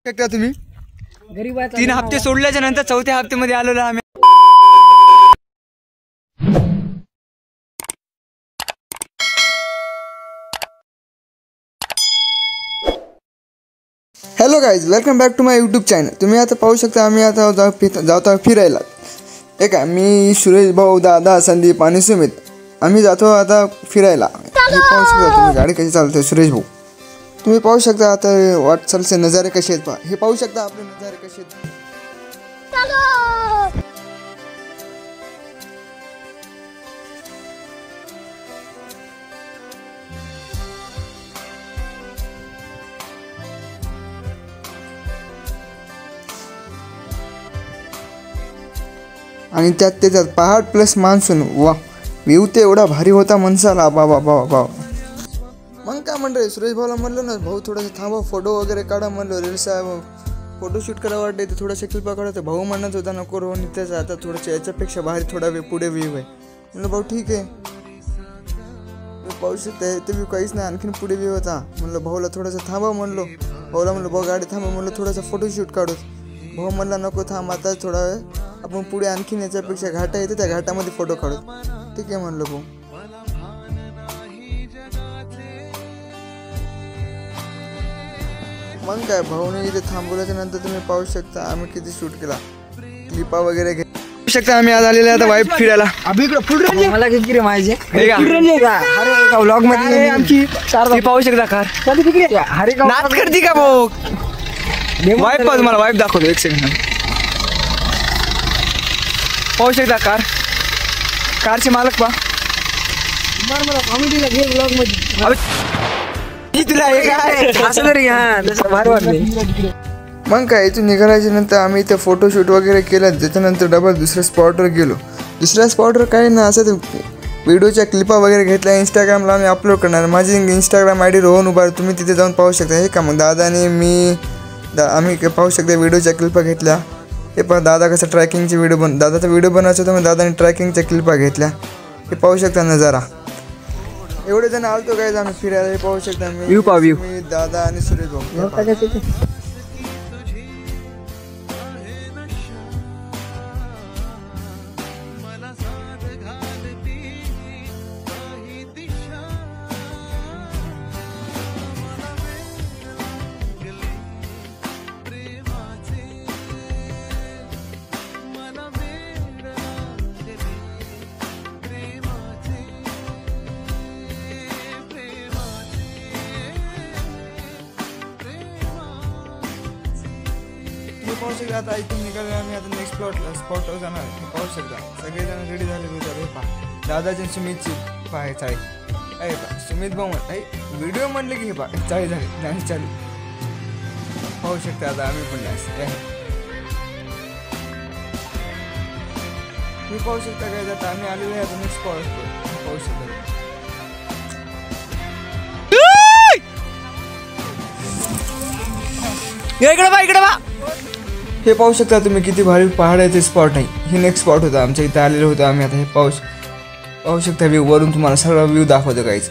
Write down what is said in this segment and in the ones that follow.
शकता तुम्ही गरीब 3 हप्ते सोडल्याच्या नंतर 4थ्या हप्त्यामध्ये आलेलो आम्ही. Hello guys, welcome back to my YouTube channel. तुम्ही आता पाहू शकता आम्ही आता जातो फिरायला. एक आहे मी, सुरेश भाऊ, दादा, संदीप आणि सुमित. आम्ही जातो आता फिरायला. हे पाहू शकता तुम्ही गाडी कशी चालते. सुरेश भाऊ तुम्ही पाहू शकता आता वाटचालचे नजारे कसे आहेत पहा. हे पाहू शकता आपले नजारे कसे आहेत. आणि त्याच्यात पहाड प्लस मान्सून. वा, व्ह्यू ते एवढा भारी होता मनसाला. बाबा बाबा बाबा. मग काय म्हणतोय, सुरेश भाऊला म्हणलं ना, भाऊ थोडंसं थांबा, फोटो वगैरे काढा म्हणलं. रील्स फोटोशूट करावं वाटते तर थोडासा क्लिपा काढा. भाऊ म्हणत होता नको रोहन, त्याचं आता थोडंसं याच्यापेक्षा भारी थोडा वेळ पुढे व्ह्यू आहे. म्हणलं भाऊ ठीक आहे, पाहू शकता ते व्ह्यू काहीच नाही, आणखीन पुढे व्ह्यू होता. म्हणलं भाऊला थोडंसं थांबा म्हणलो. भाऊला म्हणलं भाऊ गाडी थांबा म्हणलं, थोडासा फोटोशूट काढू. भाऊ म्हणला नको थांब, आता थोडा वेळ आपण पुढे आणखीन याच्यापेक्षा घाटा येते, त्या घाटामध्ये फोटो काढू. ठीक आहे म्हणलं भाऊ. मग काय भाऊने इथे थांबवल्याच्या नंतर तुम्ही पाहू शकता आम्ही किती शूट केला, क्लिपा वगैरे घेऊ शकता. आम्ही आज आलेले आता वाईफ फिरायला. मला किती रे माझे व्लॉग मध्ये आमची पाहू शकता कार नाच करते का भाऊ. वाईफ पाहू, तुम्हाला वाईफ दाखवतो एक सेकंड. पाहू शकता कारचे मालक पहा. मग काय इथून निघाल्याच्या नंतर आम्ही इथे फोटोशूट वगैरे केलं. त्याच्यानंतर डबल दुसऱ्या स्पॉटवर गेलो. दुसऱ्या स्पॉटवर काही ना असं व्हिडिओच्या क्लिपा वगैरे घेतल्या. इंस्टाग्रामला आम्ही अपलोड करणार. माझी इंस्टाग्राम ID रोहन उबार. तुम्ही तिथे जाऊन पाहू शकता. हे का मग दादाने मी आम्ही पाहू शकता व्हिडिओच्या क्लिपा घेतल्या. हे पण दादा कसं ट्रॅकिंगचे दादाचा व्हिडिओ बनवायचा होता, मग दादाने ट्रॅकिंगच्या क्लिपा घेतल्या. हे पाहू शकता नजारा. एवढे जण आलतो काय आम्ही फिरायला. हे पाहू शकता मी दादा आणि सुरेश भाऊ. पाहू शकता आता इथून निघालो आम्ही. आता नेक्स्ट स्पॉटवर जाणार. पाहू शकता सगळेजण रेडी झाले होते. हे पहा दादाची सुमितची पाहाय चाळी आहे पहा. सुमित भाऊ व्हिडिओ म्हणले की हे पहा चाळी झाली डान्स चालू. पाहू शकता आता आम्ही पण डान्स मी पाहू शकता काय जाता आम्ही आलेलो आहे. आता नेक्स्ट स्पॉट पाहू शकता. इकडे बा. हे पाहू शकता तुम्ही किती भारी पहाड आहे. ते स्पॉट आहे. हे नेक्स्ट स्पॉट होता आमच्या इथे आलेलो होतो आम्ही. आता हे पाहू शकता व्ह्यू वरून तुम्हाला सगळा व्ह्यू दाखवतो काहीच.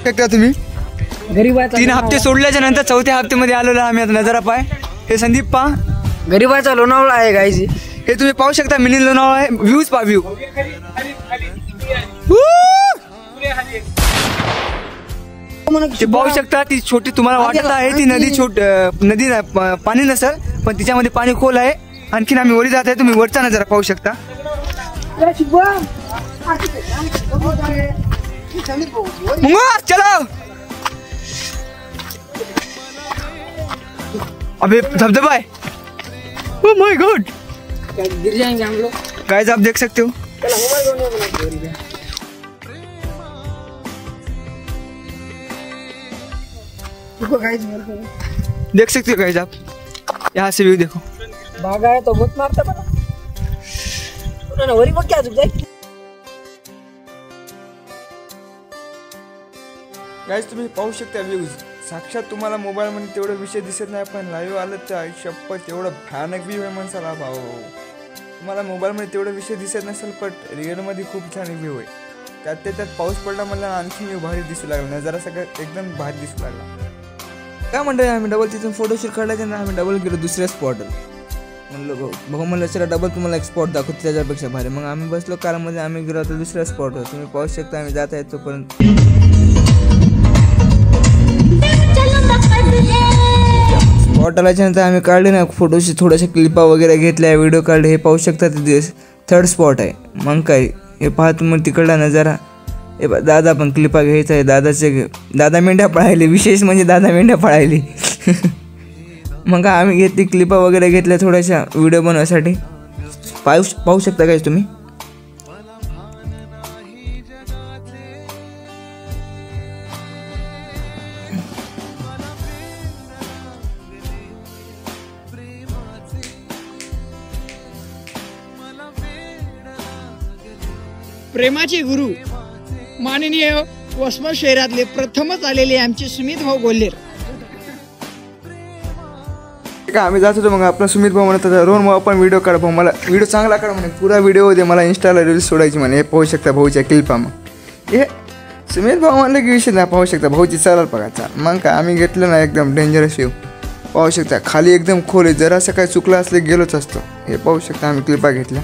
शकता तुम्ही गरीब 3 हप्ते सोडल्याच्या नंतर 4थ्या हप्त्यामध्ये आलेलो आम्ही. आता नजारा पाय. हे संदीप पहा, गरीबाचा लोणावळा आहे गायची. हे तुम्ही पाहू शकता मिनी लोणावळा आहे. व्ह्यूज पहा व्ह्यू. ते पाहू शकता ती छोटी तुम्हाला वाटत आहे ती नदी पाणी नसेल, पण तिच्यामध्ये पाणी खोल आहे. आणखीन आम्ही वरी जात आहे. तुम्ही वरचा नजारा पाहू शकता. चलो अबे धबधबा आहे. ओह माय गॉड, गिर जाएंगे हम लोग. गाइस आप देख सकते हो. देख सकते हो गाइस आप, यहाँ से व्यू देखो. भागा है तो बहुत मारता पड़ा. उन्होंने वरी वो क्या झुक जाए. गाइस तुम्ही पाहू शकता व्ह्यूज. साक्षात तुम्हाला मोबाईलमध्ये तेवढं विषय दिसत नाही, पण लाईव्ह आलं तर शप्पथ तेवढं भयानक व्ह्यू आहे माणसाला. भाऊ तुम्हाला मोबाईलमध्ये तेवढं विषय दिसत नसेल, पण रिअलमध्ये खूप छान व्ह्यू आहे. त्यात पाऊस पडला म्हणलं आणखी व्ह्यू भारी दिसू लागला. नजारा सगळं एकदम भारी दिसू लागला. काय म्हणतो आम्ही डबल तिथून फोटोशूट काढायचे ना, आम्ही डबल गेलो दुसऱ्या स्पॉटवर. म्हणलं भाऊ म्हणलं चला डबल तुम्हाला एक स्पॉट दाखवतो त्याच्यापेक्षा भारी. मग आम्ही बसलो कारमध्ये, आम्ही गेलो आता दुसऱ्या स्पॉटवर. तुम्ही पाहू शकता आम्ही जाता येतो पर्यंत. स्पॉट आल्याच्यानंतर आम्ही काढले ना फोटोशी, थोड्याशा क्लिपा वगैरे घेतल्या, व्हिडिओ काढले. हे पाहू शकता ते 3rd स्पॉट आहे. मग काय हे पाहा तुम्ही तिकडला नजारा. हे दादा पण क्लिपा घ्यायचा आहे. दादा मेंढ्या पळायली, विशेष म्हणजे दादा मेंढ्या पळायली. मग आम्ही घेतली क्लिपा वगैरे घेतल्या थोड्याशा व्हिडिओ बनवण्यासाठी. पाहू शकता काय तुम्ही. प्रेमाचे गुरु माननीय वसमत शहरातले प्रथमच आलेले आमचे सुमित भाऊ गोल्हेर. का आम्ही जात होतो. मग आपला सुमित भाऊ म्हणत होता रोहन भाऊ आपण व्हिडिओ काढ भाऊ, मला व्हिडिओ चांगला काढ म्हणे, पुरा व्हिडिओ दे मला, इंस्टाला रील्स सोडायची म्हणे. हे पाहू शकता भाऊच्या क्लिपा. मग हे सुमित भाऊ म्हणलं की विषय नाही. पाहू शकता भाऊची चालाल बघा चाल. मग काय आम्ही घेतलं ना एकदम डेंजरस व्ह्यू. पाहू शकता खाली एकदम खोल आहे, जरासं काय चुकलं असले गेलोच असतो. हे पाहू शकता आम्ही क्लिपा घेतल्या.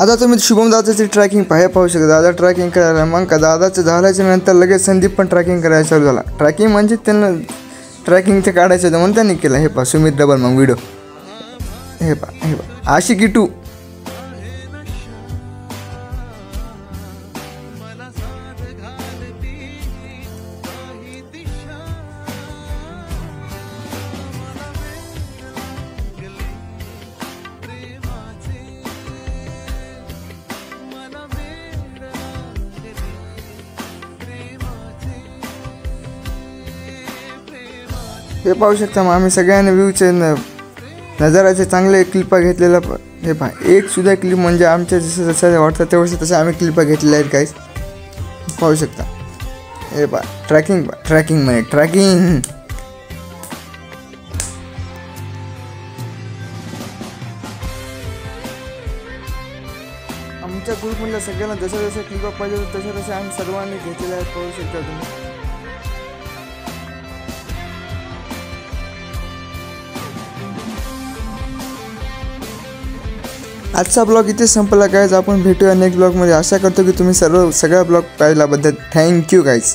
आता तुम्ही शुभम दादाची ट्रॅकिंग पाहू शकता. दादा ट्रॅकिंग करायला. मग का दादाचं झाल्याच्या नंतर लगेच संदीप पण ट्रॅकिंग करायला चालू झाला. ट्रॅकिंग म्हणजे त्यांना ट्रॅकिंगचं काढायचं होतं म्हणून त्यांनी केलं. हे पहा सुमित डबल मग व्हिडिओ. हे पहा आशिकी 2. हे पाहू शकता. मग आम्ही सगळ्यांनी व्ह्यूचे नजाराचे चांगले क्लिपा घेतलेला. हे पहा एक सुद्धा क्लिप म्हणजे आमच्या जसं जसं वाटतं तेवढं तसं आम्ही क्लिपा घेतलेल्या आहेत काहीच. पाहू शकता. हे पहा ट्रॅकिंग म्हणे ट्रॅकिंग. आमच्या ग्रुपमधल्या सगळ्यांना जसं जसं क्लिपा पाहिजे होतं तसं तसं आम्ही सर्वांनी घेतलेलं आहे. पाहू शकता तुम्ही. आजचा ब्लॉग इथे संपला गाईज. आपण भेटूया नेक्स्ट ब्लॉगमध्ये. आशा करतो की तुम्ही सगळा ब्लॉग पाहिल्याबद्दल थँक्यू गाईज.